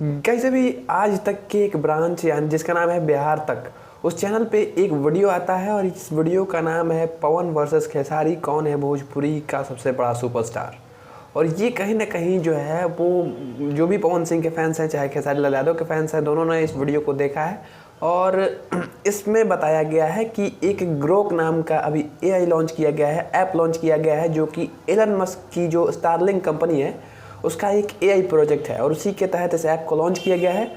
कैसे भी आज तक के एक ब्रांच यानी जिसका नाम है बिहार तक, उस चैनल पे एक वीडियो आता है और इस वीडियो का नाम है पवन वर्सेस खेसारी, कौन है भोजपुरी का सबसे बड़ा सुपरस्टार। और ये कहीं ना कहीं जो है वो जो भी पवन सिंह के फैंस हैं चाहे खेसारी लाल यादव के फैंस हैं, दोनों ने इस वीडियो को देखा है। और इसमें बताया गया है कि एक ग्रोक नाम का अभी एआई लॉन्च किया गया है, ऐप लॉन्च किया गया है, जो कि एलन मस्क की जो स्टारलिंक कंपनी है उसका एक एआई प्रोजेक्ट है और उसी के तहत इस ऐप को लॉन्च किया गया है।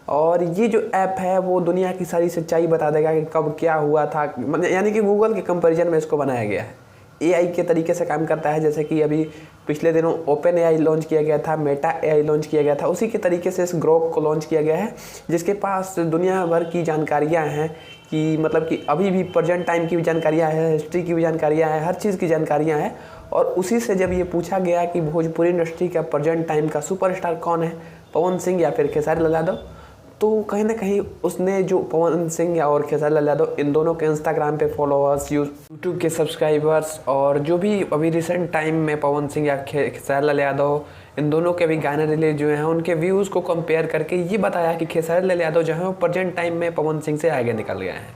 और ये जो ऐप है वो दुनिया की सारी सच्चाई बता देगा कि कब क्या हुआ था, यानी कि गूगल के कंपैरिजन में इसको बनाया गया है। एआई के तरीके से काम करता है, जैसे कि अभी पिछले दिनों ओपन एआई लॉन्च किया गया था, मेटा एआई लॉन्च किया गया था, उसी के तरीके से इस ग्रोक को लॉन्च किया गया है, जिसके पास दुनिया भर की जानकारियां हैं कि मतलब कि अभी भी प्रेजेंट टाइम की भी जानकारियां हैं, हिस्ट्री की भी जानकारियां हैं, हर चीज़ की जानकारियां हैं। और उसी से जब ये पूछा गया कि भोजपुरी इंडस्ट्री का प्रेजेंट टाइम का सुपरस्टार कौन है, पवन सिंह या फिर खेसारी लाल यादव, तो कहीं ना कहीं उसने जो पवन सिंह या और खेसारी लाल यादव इन दोनों के इंस्टाग्राम पे फॉलोअर्स, यूट्यूब के सब्सक्राइबर्स और जो भी अभी रिसेंट टाइम में पवन सिंह या खेसारी लाल यादव इन दोनों के भी गाने रिलीज हुए हैं, उनके व्यूज़ को कंपेयर करके ये बताया कि खेसारी लाल यादव जो है वो प्रेजेंट टाइम में पवन सिंह से आगे निकल गए हैं।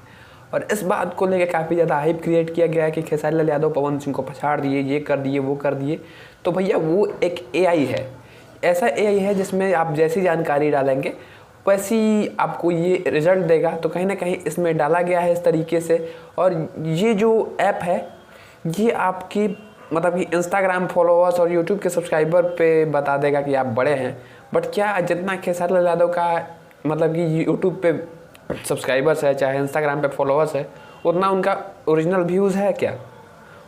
और इस बात को लेकर काफ़ी ज़्यादा हाइप क्रिएट किया गया है कि खेसारी लाल यादव पवन सिंह को पछाड़ दिए, ये कर दिए, वो कर दिए। तो भैया वो एक एआई है, ऐसा एआई है जिसमें आप जैसी जानकारी डालेंगे वैसी आपको ये रिज़ल्ट देगा। तो कहीं ना कहीं इसमें डाला गया है इस तरीके से। और ये जो ऐप है ये आपकी मतलब कि इंस्टाग्राम फॉलोअर्स और यूट्यूब के सब्सक्राइबर पे बता देगा कि आप बड़े हैं, बट क्या जितना खेसारी लाल यादव का मतलब कि यूट्यूब पे सब्सक्राइबर्स है चाहे इंस्टाग्राम पे फॉलोअर्स है, उतना उनका ओरिजिनल व्यूज़ है क्या,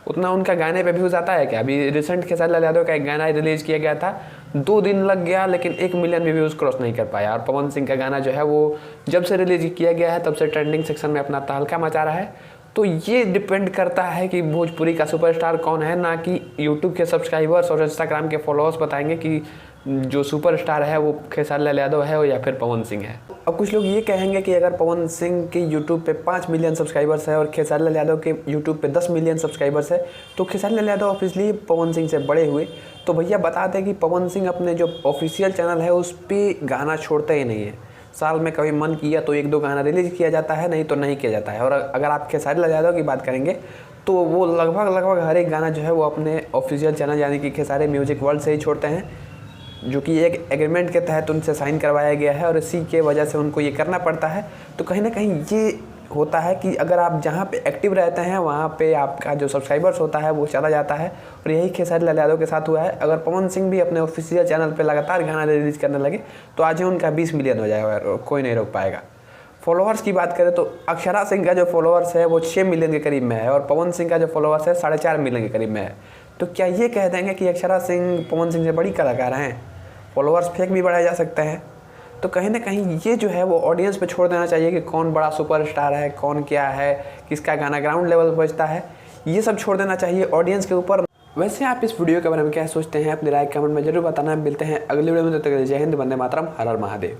उतना उनका गाने पे व्यूज़ आता है क्या? अभी रिसेंट खेसारी लाल यादव का एक गाना रिलीज़ किया गया था, 2 दिन लग गया लेकिन 1 मिलियन भी व्यूज़ क्रॉस नहीं कर पाया। और पवन सिंह का गाना जो है वो जब से रिलीज़ किया गया है तब से ट्रेंडिंग सेक्शन में अपना तहलका मचा रहा है। तो ये डिपेंड करता है कि भोजपुरी का सुपरस्टार कौन है, ना कि यूट्यूब के सब्सक्राइबर्स और इंस्टाग्राम के फॉलोअर्स बताएंगे कि जो सुपरस्टार है वो खेसारी लाल यादव है या फिर पवन सिंह है। अब कुछ लोग ये कहेंगे कि अगर पवन सिंह के यूट्यूब पे 5 मिलियन सब्सक्राइबर्स है और खेसारी लाल यादव के यूट्यूब पे 10 मिलियन सब्सक्राइबर्स है तो खेसारी लाल यादव ऑब्वियसली पवन सिंह से बड़े हुए। तो भैया बता दें कि पवन सिंह अपने जो ऑफिशियल चैनल है उस पर गाना छोड़ते ही नहीं है। साल में कभी मन किया तो 1-2 गाना रिलीज़ किया जाता है, नहीं तो नहीं किया जाता है। और अगर आप खेसारी लाल यादव की बात करेंगे तो वो लगभग हर एक गाना जो है वो अपने ऑफिशियल चैनल यानी कि खेसारी म्यूजिक वर्ल्ड से ही छोड़ते हैं, जो कि एक एग्रीमेंट के तहत उनसे साइन करवाया गया है और इसी के वजह से उनको ये करना पड़ता है। तो कहीं ना कहीं ये होता है कि अगर आप जहाँ पे एक्टिव रहते हैं वहाँ पे आपका जो सब्सक्राइबर्स होता है वो चला जाता है। और यही खेसारी लाल यादव के साथ हुआ है। अगर पवन सिंह भी अपने ऑफिशियल चैनल पे लगातार गाना रिलीज़ करने लगे तो आज ही उनका 20 मिलियन हो जाएगा, कोई नहीं रोक पाएगा। फॉलोअर्स की बात करें तो अक्षरा सिंह का जो फॉलोअर्स है वो 6 मिलियन के करीब में है और पवन सिंह का जो फॉलोअर्स है 4.5 मिलियन के करीब में है। तो क्या ये कह देंगे कि अक्षरा सिंह पवन सिंह से बड़ी कलाकार हैं? फॉलोअर्स फेक भी बढ़ाए जा सकते हैं। तो कहीं ना कहीं ये जो है वो ऑडियंस पे छोड़ देना चाहिए कि कौन बड़ा सुपरस्टार है, कौन क्या है, किसका गाना ग्राउंड लेवल पर बजता है, ये सब छोड़ देना चाहिए ऑडियंस के ऊपर। वैसे आप इस वीडियो के बारे में क्या सोचते हैं? अपनी राय कमेंट में जरूर बताना। मिलते हैं अगली वीडियो में, तब तक जय हिंद, वंदे मातरम, हर हर महादेव।